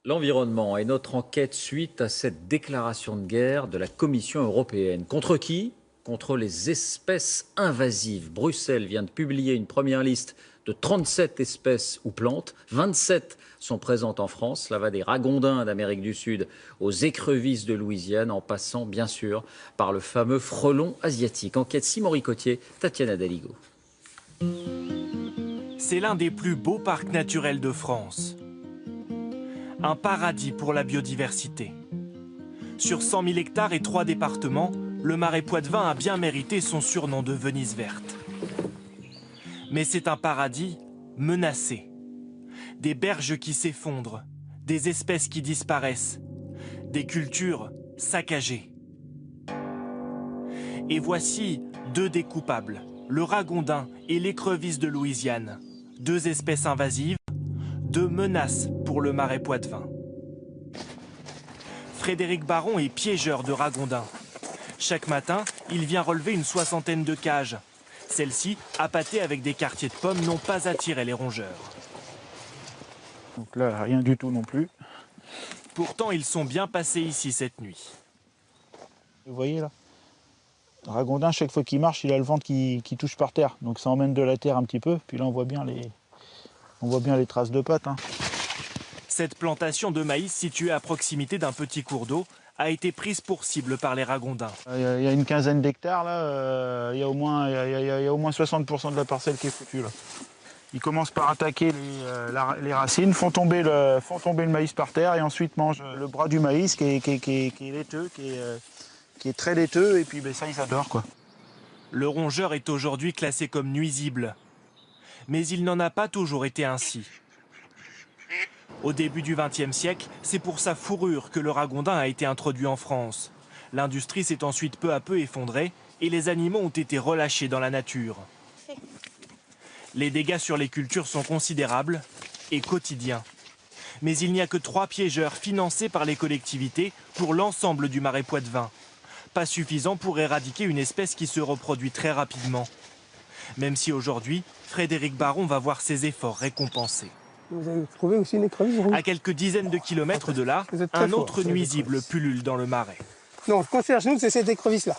L'environnement et notre enquête suite à cette déclaration de guerre de la Commission européenne. Contre qui? Contre les espèces invasives. Bruxelles vient de publier une première liste de 37 espèces ou plantes. 27 sont présentes en France. Cela va des ragondins d'Amérique du Sud aux écrevisses de Louisiane, en passant bien sûr par le fameux frelon asiatique. Enquête Simon Ricotier, Tatiana Daligo. C'est l'un des plus beaux parcs naturels de France. Un paradis pour la biodiversité. Sur 100 000 hectares et 3 départements, le Marais Poitevin a bien mérité son surnom de Venise verte. Mais c'est un paradis menacé. Des berges qui s'effondrent, des espèces qui disparaissent, des cultures saccagées. Et voici deux des coupables, le ragondin et l'écrevisse de Louisiane. Deux espèces invasives, deux menaces pour le Marais Poitevin. Frédéric Baron est piégeur de ragondins. Chaque matin, il vient relever une soixantaine de cages. Celles-ci, appâtées avec des quartiers de pommes, n'ont pas attiré les rongeurs. Donc là, rien du tout non plus. Pourtant, ils sont bien passés ici cette nuit. Vous voyez là, le ragondin, chaque fois qu'il marche, il a le ventre qui touche par terre. Donc ça emmène de la terre un petit peu. Puis là, on voit bien les traces de pattes. Cette plantation de maïs située à proximité d'un petit cours d'eau a été prise pour cible par les ragondins. Il y a une quinzaine d'hectares là, il y a au moins 60% de la parcelle qui est foutue là. Ils commencent par attaquer les racines, font tomber le maïs par terre et ensuite mangent le bras du maïs qui est laiteux, qui est très laiteux, et puis ça ils adorent quoi. Le rongeur est aujourd'hui classé comme nuisible. Mais il n'en a pas toujours été ainsi. Au début du XXe siècle, c'est pour sa fourrure que le ragondin a été introduit en France. L'industrie s'est ensuite peu à peu effondrée et les animaux ont été relâchés dans la nature. Les dégâts sur les cultures sont considérables et quotidiens. Mais il n'y a que 3 piégeurs financés par les collectivités pour l'ensemble du Marais Poitevin. Pas suffisant pour éradiquer une espèce qui se reproduit très rapidement. Même si aujourd'hui, Frédéric Baron va voir ses efforts récompensés. Vous avez trouvé aussi une écrevisse rouge. À quelques dizaines de kilomètres de là, un autre nuisible pullule dans le Marais. Non, ce qu'on cherche, nous, c'est cette écrevisse-là.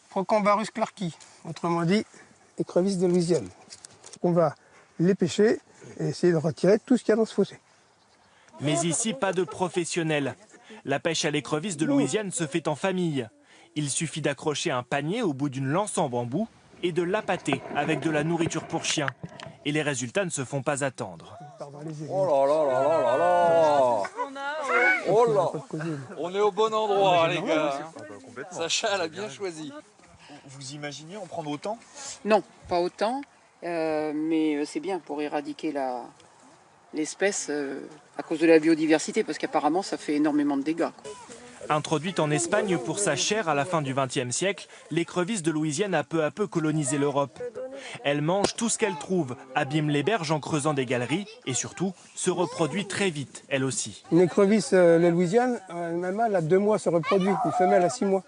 Procambarus clarki, autrement dit, écrevisse de Louisiane. On va les pêcher et essayer de retirer tout ce qu'il y a dans ce fossé. Mais ici, pas de professionnels. La pêche à l'écrevisse de Louisiane se fait en famille. Il suffit d'accrocher un panier au bout d'une lance en bambou et de l'appâter avec de la nourriture pour chiens. Et les résultats ne se font pas attendre. Oh là là là là là là! Oh là! On est au bon endroit, les gars. Sacha, elle a bien choisi. Vous imaginez en prendre autant? Non, pas autant, mais c'est bien pour éradiquer l'espèce à cause de la biodiversité, parce qu'apparemment ça fait énormément de dégâts. Introduite en Espagne pour sa chair à la fin du XXe siècle, l'écrevisse de Louisiane a peu à peu colonisé l'Europe. Elle mange tout ce qu'elle trouve, abîme les berges en creusant des galeries et surtout se reproduit très vite, elle aussi. Une écrevisse de Louisiane, un mâle à 2 mois se reproduit, une femelle à 6 mois.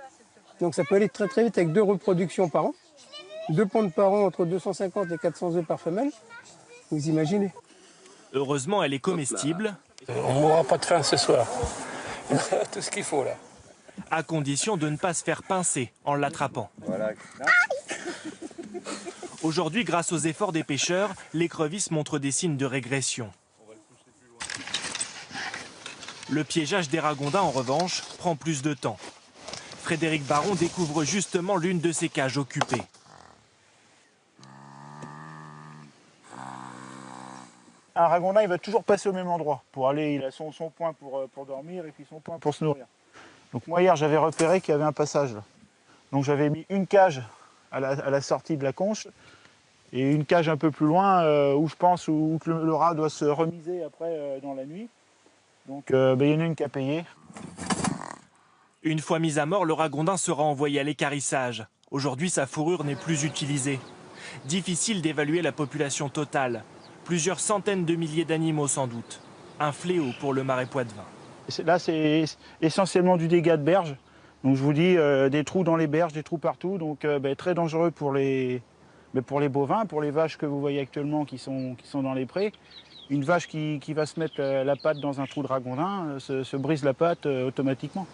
Donc ça peut aller très très vite avec 2 reproductions par an. 2 pontes par an, entre 250 et 400 œufs par femelle. Vous imaginez. Heureusement, elle est comestible. On ne mourra pas de faim ce soir. Tout ce qu'il faut là. À condition de ne pas se faire pincer en l'attrapant. Voilà. Aujourd'hui, grâce aux efforts des pêcheurs, l'écrevisse montre des signes de régression. Le piégeage des ragondins, en revanche, prend plus de temps. Frédéric Baron découvre justement l'une de ces cages occupées. Un ragondin, il va toujours passer au même endroit pour aller. Il a son point pour dormir et puis son point pour se nourrir. Donc moi hier, j'avais repéré qu'il y avait un passage là. Donc j'avais mis une cage à la sortie de la conche et une cage un peu plus loin où je pense où le rat doit se remiser après dans la nuit. Donc il y en a une qui a payé. Une fois mis à mort, le ragondin sera envoyé à l'équarrissage. Aujourd'hui, sa fourrure n'est plus utilisée. Difficile d'évaluer la population totale. Plusieurs centaines de milliers d'animaux sans doute. Un fléau pour le Marais Poitevin. Là, c'est essentiellement du dégât de berge. Donc je vous dis, des trous dans les berges, des trous partout. Donc très dangereux pour les bovins, pour les vaches que vous voyez actuellement qui sont dans les prés. Une vache qui va se mettre la patte dans un trou de ragondin se brise la patte automatiquement.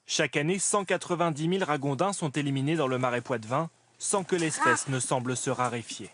Chaque année, 190 000 ragondins sont éliminés dans le marais poitevin sans que l'espèce ne semble se raréfier.